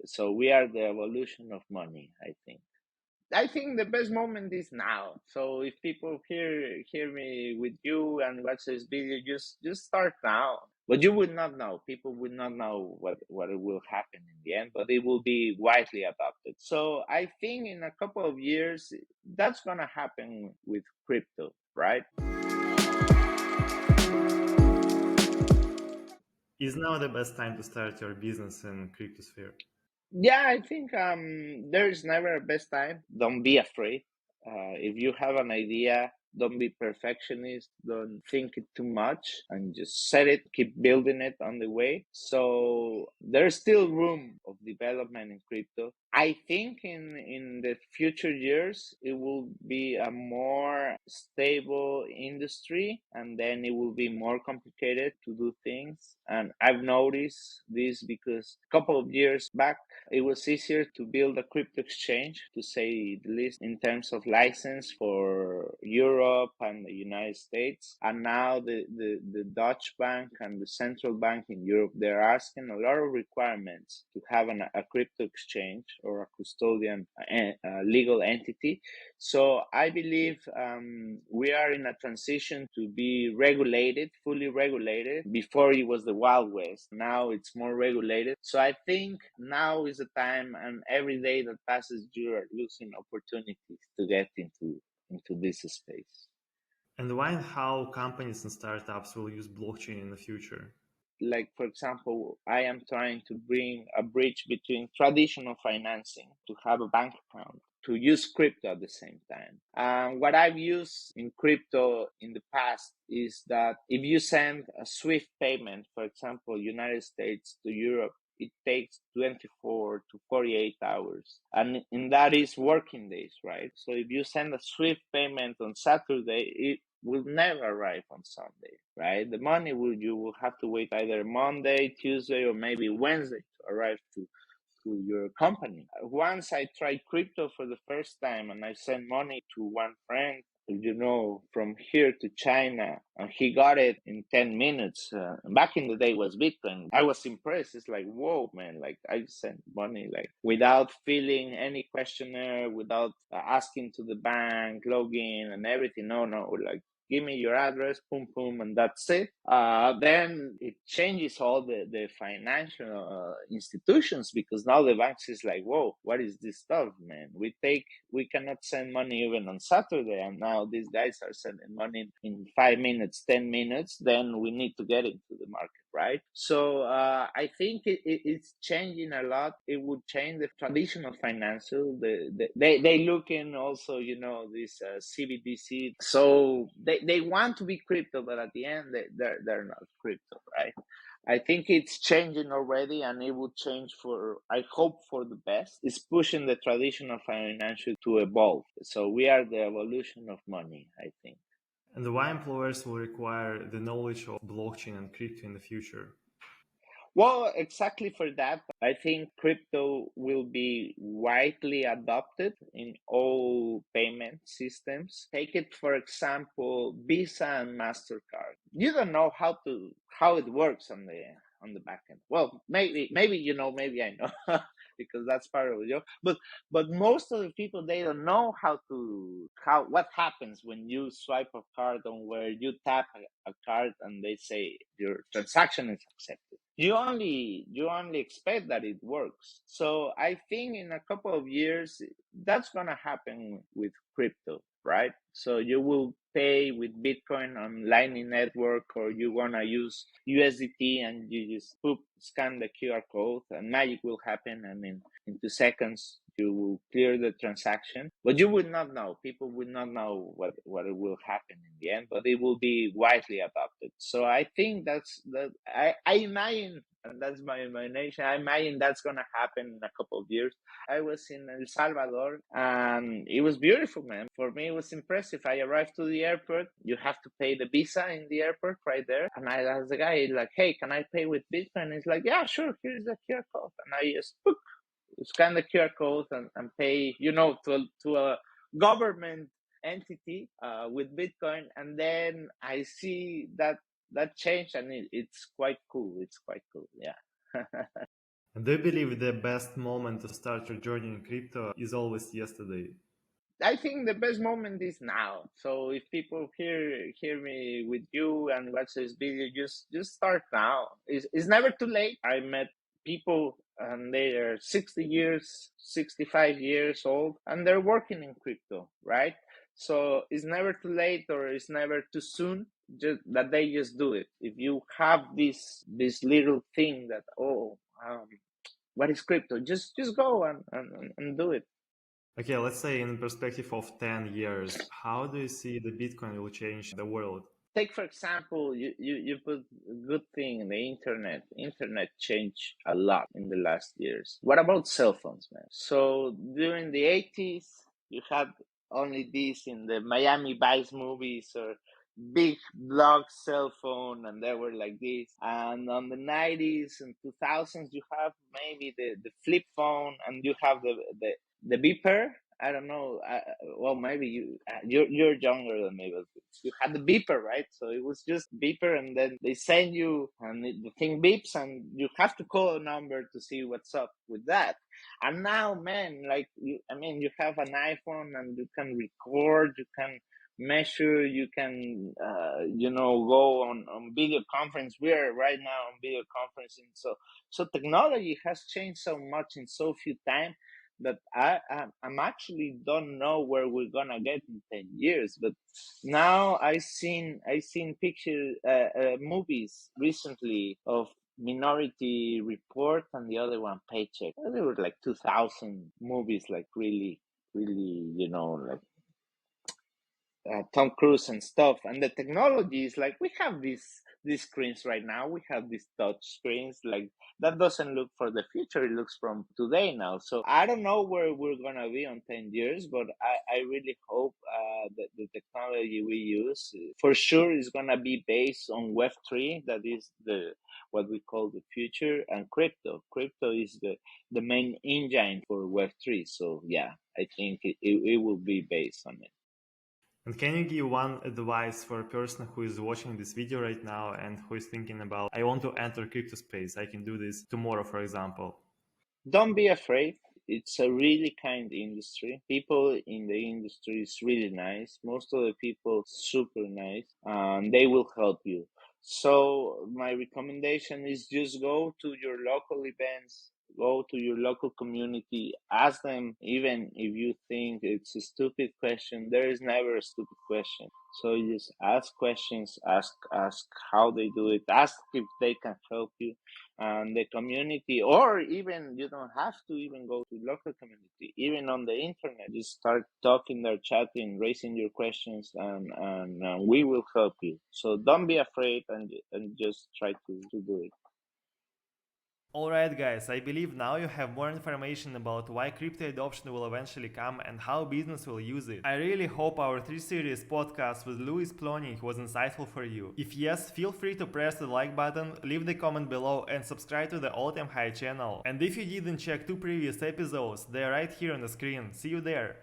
So we are the evolution of money, I think. I think the best moment is now. So if people hear me with you and watch this video, just start now. But you would not know. People would not know what will happen in the end, but it will be widely adopted. So I think in a couple of years that's gonna happen with crypto, right? Is now the best time to start your business in cryptosphere? Yeah, I think there's never a best time. Don't be afraid. If you have an idea, don't be perfectionist. Don't think it too much, and just set it. Keep building it on the way. So there's still room of development in crypto. I think in the future years it will be a more stable industry, and then it will be more complicated to do things. And I've noticed this because a couple of years back it was easier to build a crypto exchange, to say the least, in terms of license for Europe and the United States. And now the Dutch bank and the central bank in Europe, they're asking a lot of requirements to have a crypto exchange or a custodian legal entity. So I believe we are in a transition to be regulated, fully regulated. Before it was the Wild West. Now it's more regulated. So I think now is the time, and every day that passes, you are losing opportunities to get into this space. And why and how companies and startups will use blockchain in the future? Like, for example, I am trying to bring a bridge between traditional financing, to have a bank account, to use crypto at the same time. What I've used in crypto in the past is that if you send a Swift payment, for example, United States to Europe, it takes 24 to 48 hours. And that is working days, right? So if you send a Swift payment on Saturday, it will never arrive on Sunday, right? The money you will have to wait either Monday, Tuesday, or maybe Wednesday to arrive to your company. Once I tried crypto for the first time and I sent money to one friend, from here to China, and he got it in 10 minutes. Back in the day was Bitcoin. I was impressed. It's like, whoa, man, like I sent money like without filling any questionnaire, without asking to the bank, login and everything. No, like give me your address, boom, boom, and that's it. Then it changes all the financial institutions, because now the banks is like, whoa, what is this stuff, man? We cannot send money even on Saturday, and now these guys are sending money in 5 minutes, 10 minutes. Then we need to get into the market, right? So I think it's changing a lot. It would change the traditional financial. They look in also, this CBDC. So they want to be crypto, but at the end they're not crypto, right? I think it's changing already, and it will change I hope for the best. It's pushing the traditional financial to evolve. So we are the evolution of money, I think. And why employers will require the knowledge of blockchain and crypto in the future? Well, exactly for that, I think crypto will be widely adopted in all payment systems. Take it, for example, Visa and MasterCard. You don't know how it works on the back end. Well, maybe maybe I know because that's part of the job. But most of the people, they don't know what happens when you swipe a card on where you tap a card and they say your transaction is accepted. You only expect that it works. So I think in a couple of years that's gonna happen with crypto, right? So you will pay with Bitcoin on Lightning Network, or you wanna use USDT, and you just scan the QR code, and magic will happen, and in 2 seconds you will clear the transaction. But you would not know. People would not know what will happen in the end, but it will be widely adopted. So I think I imagine, and that's my imagination, I imagine that's gonna happen in a couple of years. I was in El Salvador and it was beautiful, man. For me, it was impressive. I arrived to the airport. You have to pay the visa in the airport right there. And I asked the guy, like, hey, can I pay with Bitcoin? He's like, yeah, sure. Here's the QR code. And I just scan the QR code and pay, to a government entity with Bitcoin. And then I see that change, and it's quite cool. It's quite cool. Yeah. And do you believe the best moment to start your journey in crypto is always yesterday? I think the best moment is now. So if people hear me with you and watch this video, just start now. It's never too late. I met people and they are 60 years, 65 years old, and they're working in crypto, right? So it's never too late or it's never too soon. Just that they just do it. If you have this little thing that what is crypto? Just go and do it. Okay, let's say in perspective of 10 years, how do you see the Bitcoin will change the world? Take for example, you put a good thing in the internet changed a lot in the last years. What about cell phones, man? So during the 80s you had only this in the Miami Vice movies, or big block cell phone, and they were like this. And on the 90s and 2000s you have maybe the flip phone, and you have the beeper. I don't know. Well, maybe you're younger than me, but you had the beeper, right? So it was just beeper, and then they send you, and the thing beeps, and you have to call a number to see what's up with that. And now, man, like I mean, you have an iPhone, and you can record, you can measure, you can, go on video conference. We are right now on video conferencing, so technology has changed so much in so few time that I'm actually don't know where we're gonna get in 10 years. But now I seen picture movies recently of Minority Report and the other one Paycheck. There were like 2,000 movies, like really, really, like Tom Cruise and stuff. And the technology is like we have these screens right now. We have these touch screens. Like that doesn't look for the future. It looks from today now. So I don't know where we're gonna be on 10 years, but I really hope that the technology we use for sure is gonna be based on Web3. That is the what we call the future, and crypto. Crypto is the main engine for Web3. So yeah, I think it will be based on it. And can you give one advice for a person who is watching this video right now and who is thinking about, I want to enter crypto space, I can do this tomorrow, for example? Don't be afraid. It's a really kind industry. People in the industry is really nice. Most of the people super nice, and they will help you. So my recommendation is just go to your local events, go to your local community, ask them. Even if you think it's a stupid question, there is never a stupid question. So you just ask questions, ask how they do it, ask if they can help you, and the community, or even you don't have to even go to local community, even on the internet, just start talking there, chatting, raising your questions, and we will help you. So don't be afraid, and just try to do it. Alright guys, I believe now you have more information about why crypto adoption will eventually come and how business will use it. I really hope our 3 series podcast with Luis Ploennig was insightful for you. If yes, feel free to press the like button, leave the comment below and subscribe to the All Time High channel. And if you didn't check 2 previous episodes, they are right here on the screen. See you there!